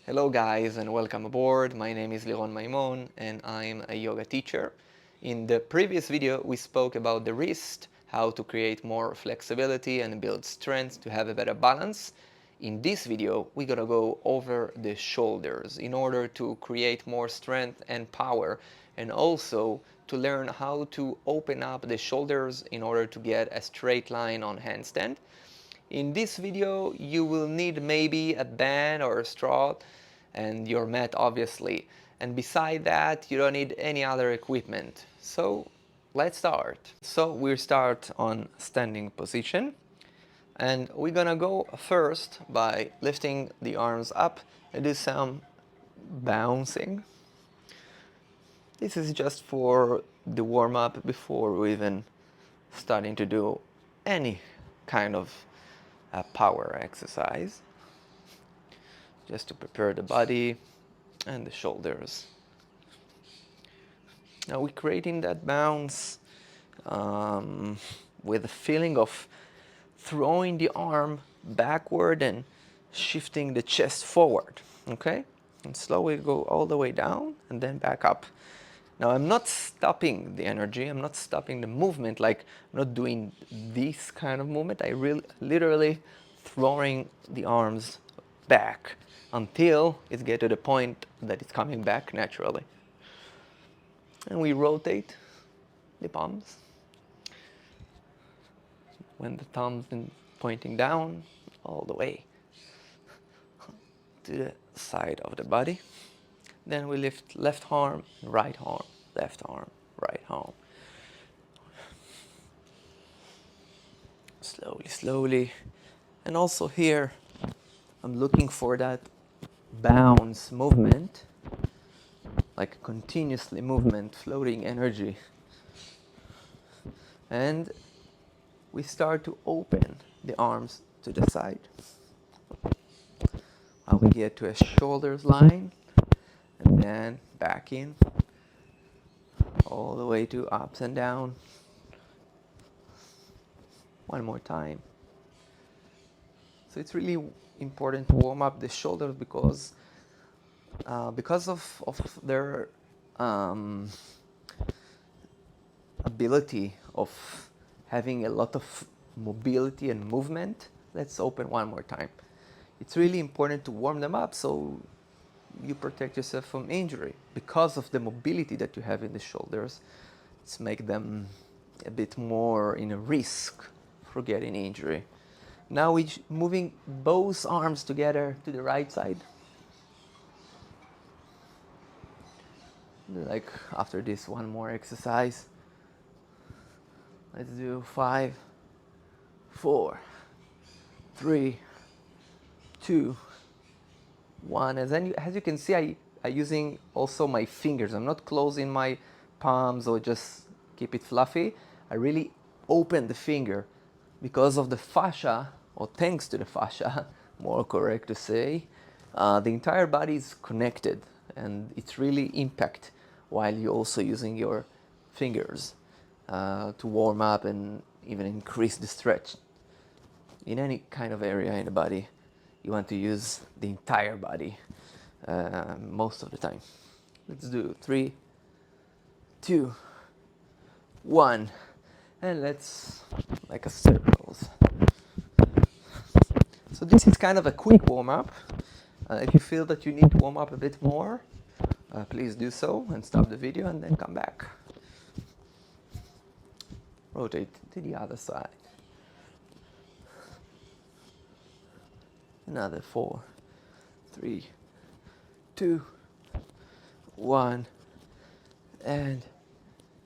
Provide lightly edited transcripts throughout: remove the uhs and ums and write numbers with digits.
Hello guys and welcome aboard. My name is Liron Maimon and I'm a yoga teacher. In the previous video we spoke about the wrist, how to create more flexibility and build strength to have a better balance. In this video we're gonna go over the shoulders in order to create more strength and power, and also to learn how to open up the shoulders in order to get a straight line on handstand. In this video, you will need maybe a band or a straw and your mat, obviously. And beside that, you don't need any other equipment. So let's start. So we start on standing position. And we're gonna go first by lifting the arms up and do some bouncing. This is just for the warm up before we even starting to do any kind of power exercise, just to prepare the body and the shoulders. Now we're creating that bounce with the feeling of throwing the arm backward and shifting the chest forward, okay? And slowly go all the way down and then back up. Now I'm not stopping the energy, I'm not stopping the movement, like I'm not doing this kind of movement. I literally throwing the arms back until it gets to the point that it's coming back naturally. And we rotate the palms. When the thumb's been pointing down, all the way to the side of the body. Then we lift left arm, right arm, left arm, right arm. Slowly, slowly. And also here, I'm looking for that bounce movement, like continuously movement, floating energy. And we start to open the arms to the side. We get to a shoulders line and then back in, all the way to ups and down. One more time. So it's really important to warm up the shoulders because of their ability of having a lot of mobility and movement. Let's open one more time. It's really important to warm them up so you protect yourself from injury because of the mobility that you have in the shoulders. It's make them a bit more in a risk for getting injury. Now we're moving both arms together to the right side. Like after this, one more exercise. Let's do 5, 4, 3, 2, 1. As you can see, I'm using also my fingers. I'm not closing my palms or just keep it fluffy. I really open the finger because of the fascia, or thanks to the fascia, more correct to say. The entire body is connected and it's really impact while you're also using your fingers to warm up and even increase the stretch. In any kind of area in the body, you want to use the entire body most of the time. Let's do 3, 2, 1, and let's like a circles. So this is kind of a quick warm-up. If you feel that you need to warm up a bit more, please do so and stop the video and then come back. Rotate to the other side. Another 4, 3, 2, 1, and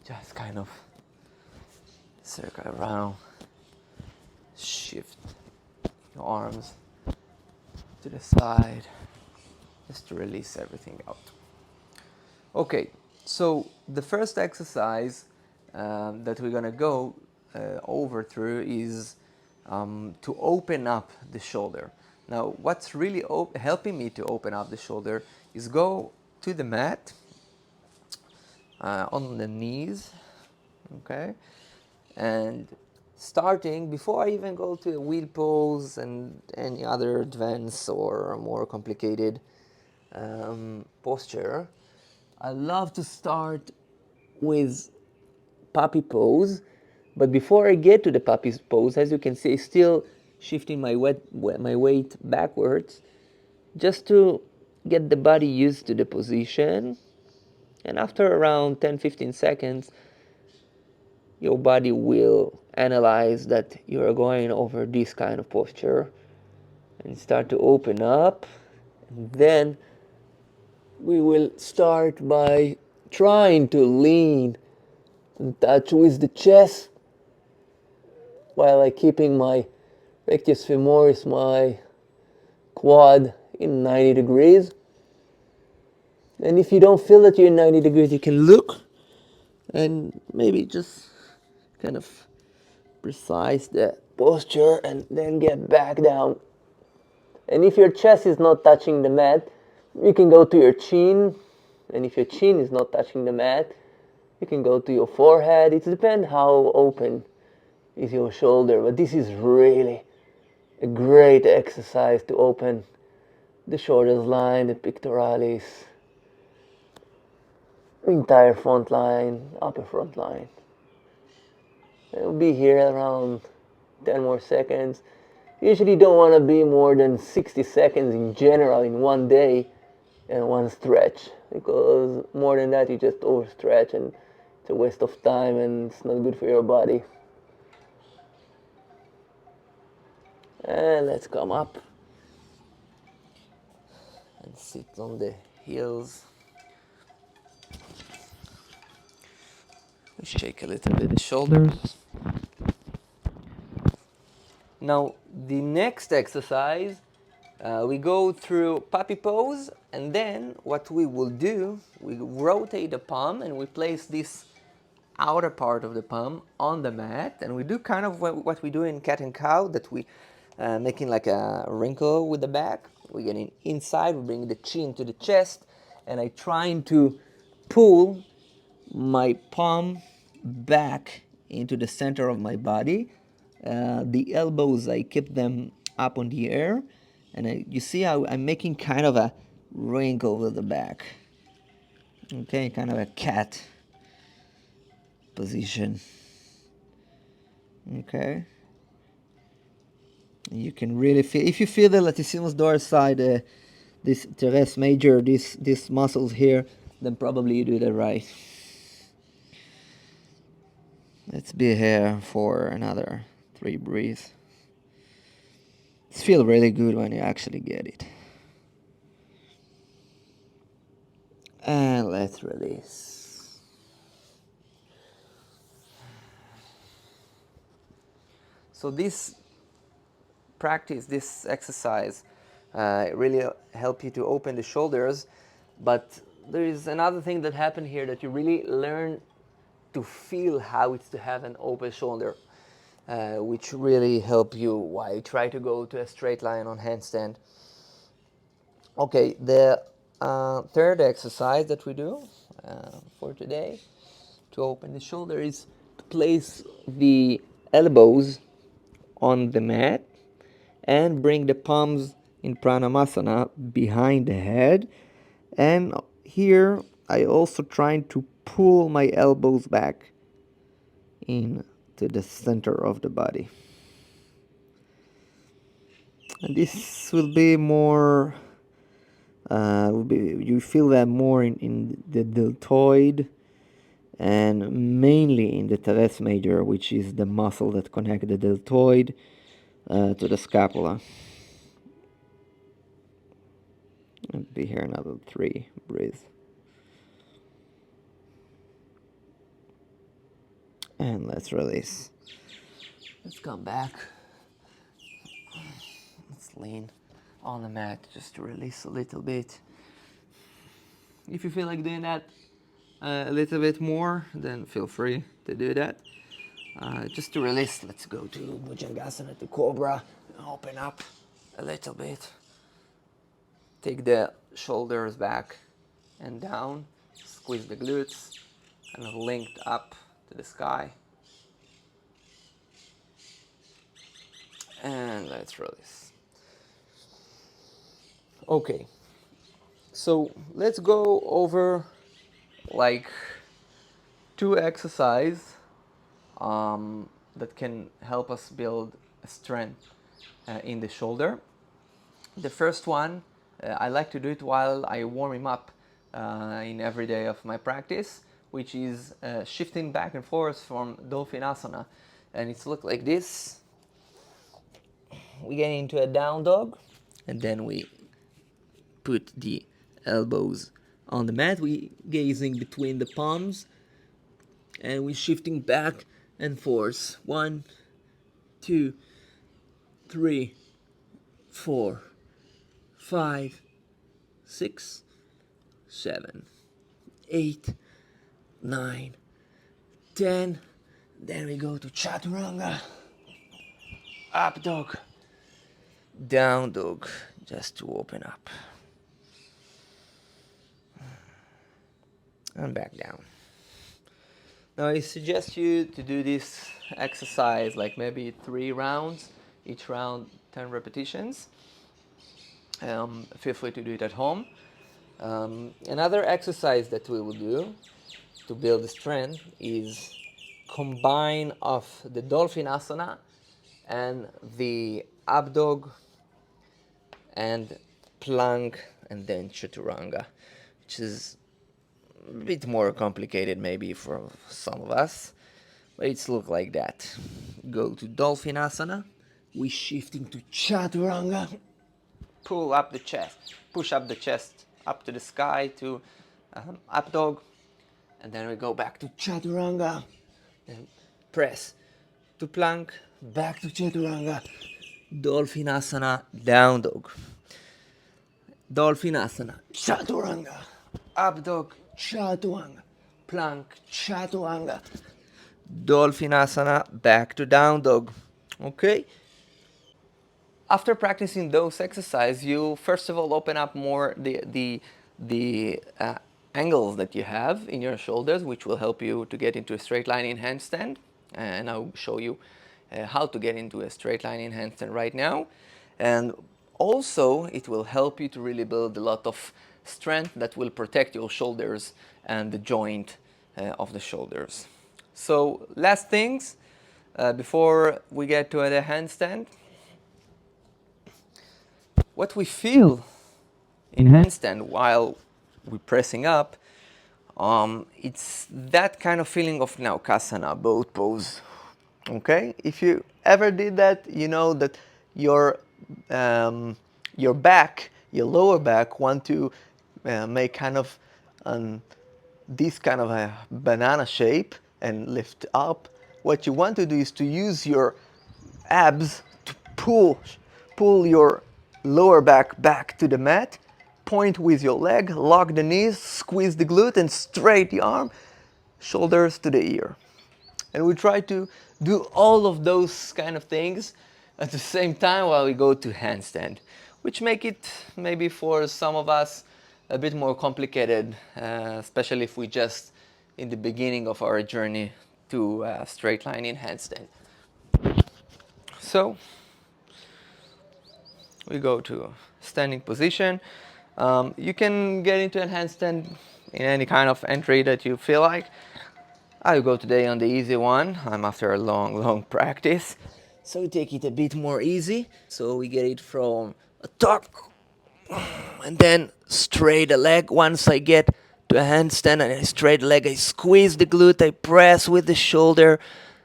just kind of circle around. Shift your arms to the side just to release everything out. Okay, so the first exercise that we're gonna go over through is to open up the shoulder. Now, what's really helping me to open up the shoulder is go to the mat on the knees, okay? And starting, before I even go to a wheel pose and any other advanced or more complicated posture, I love to start with puppy pose. But before I get to the puppy pose, as you can see, still shifting my weight backwards, just to get the body used to the position. And after around 10-15 seconds, your body will analyze that you are going over this kind of posture and start to open up. And then we will start by trying to lean and touch with the chest while I keeping my rectus femoris, my quad, in 90 degrees. And if you don't feel that you're in 90 degrees, you can look and maybe just kind of precise the posture and then get back down. And if your chest is not touching the mat, you can go to your chin. And if your chin is not touching the mat, you can go to your forehead. It depends how open is your shoulder. But this is really a great exercise to open the shoulders line, the pectoralis, entire front line, upper front line. We'll be here around 10 more seconds. Usually don't want to be more than 60 seconds in general in one day and one stretch, because more than that you just overstretch and it's a waste of time and it's not good for your body. And let's come up and sit on the heels. Shake a little bit the shoulders. Now the next exercise, we go through puppy pose, and then what we will do, we rotate the palm and we place this outer part of the palm on the mat, and we do kind of what we do in cat and cow, that we making like a wrinkle with the back. We're getting inside, we bring the chin to the chest, and I trying to pull my palm back into the center of my body. The elbows, I keep them up on the air, and you see how I'm making kind of a wrinkle with the back. Okay, kind of a cat position. Okay. You can really feel, if you feel the latissimus dorsi, this teres major, these muscles here, then probably you do that right. Let's be here for another 3 breaths. It feels really good when you actually get it. And let's release. So this practice, this exercise, really help you to open the shoulders. But there is another thing that happened here, that you really learn to feel how it's to have an open shoulder, which really help you while you try to go to a straight line on handstand. Okay, the third exercise that we do for today to open the shoulder is to place the elbows on the mat and bring the palms in Pranamasana behind the head. And here I also trying to pull my elbows back into the center of the body. And this will be more, you feel that more in the deltoid, and mainly in the teres major, which is the muscle that connects the deltoid to the scapula. I'll be here another 3 breaths. And let's release. Let's come back. Let's lean on the mat just to release a little bit. If you feel like doing that a little bit more, then feel free to do that. Just to release, let's go to Bhujangasana, to Cobra. Open up a little bit. Take the shoulders back and down. Squeeze the glutes, kind of linked up to the sky. And let's release. Okay, So let's go over like two exercises that can help us build strength in the shoulder. The first one, I like to do it while I warm him up in every day of my practice, which is shifting back and forth from dolphin asana. And it's look like this. We get into a down dog, and then we put the elbows on the mat. We gazing between the palms, and we shifting back and forth. 1, 2, 3, 4, 5, 6, 7, 8, 9, 10. Then we go to chaturanga, up dog, down dog, just to open up, and back down. Now I suggest you to do this exercise like maybe 3 rounds, each round 10 repetitions. Feel free to do it at home. Another exercise that we will do to build the strength is combine of the dolphin asana and the up dog and plank and then chaturanga, which is a bit more complicated maybe for some of us, but it's look like that. Go to dolphin asana, we shifting to chaturanga, pull up the chest, push up the chest up to the sky to up dog, and then we go back to chaturanga, and press to plank, back to chaturanga, dolphin asana, down dog, dolphin asana, chaturanga, up dog, chaturanga, plank, chaturanga, dolphin asana, back to down dog. Okay? After practicing those exercises, you first of all open up more the angles that you have in your shoulders, which will help you to get into a straight line in handstand. And I'll show you how to get into a straight line in handstand right now. And also, it will help you to really build a lot of strength that will protect your shoulders and the joint of the shoulders. So, last things before we get to the handstand. What we feel in handstand while we're pressing up, it's that kind of feeling of Naukasana, boat pose. Okay? If you ever did that, you know that your back, your lower back, want to make kind of this kind of a banana shape and lift up. What you want to do is to use your abs to pull your lower back to the mat, point with your leg, lock the knees, squeeze the glute and straight the arm, shoulders to the ear. And we try to do all of those kind of things at the same time while we go to handstand, which make it maybe for some of us a bit more complicated, especially if we just in the beginning of our journey to straight line in handstand. So we go to standing position. You can get into a handstand in any kind of entry that you feel like. I'll go today on the easy one. I'm after a long practice. So we take it a bit more easy. So we get it from a top and then straight the leg. Once I get to a handstand and I straight the leg, I squeeze the glute, I press with the shoulder,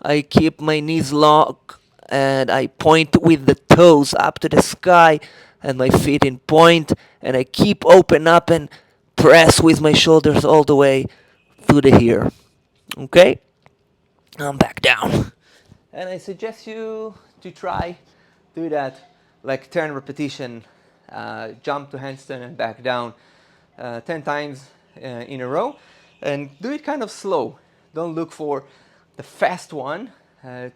I keep my knees locked and I point with the toes up to the sky and my feet in point, and I keep open up and press with my shoulders all the way to the ear. Okay? I'm back down. And I suggest you to try do that like 10 repetition, jump to handstand and back down 10 times in a row, and do it kind of slow. Don't look for the fast one.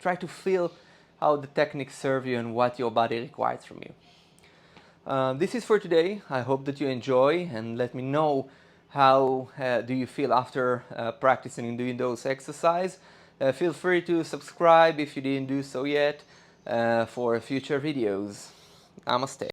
Try to feel how the techniques serve you and what your body requires from you. This is for today. I hope that you enjoy, and let me know how do you feel after practicing and doing those exercises. Feel free to subscribe if you didn't do so yet for future videos. Namaste.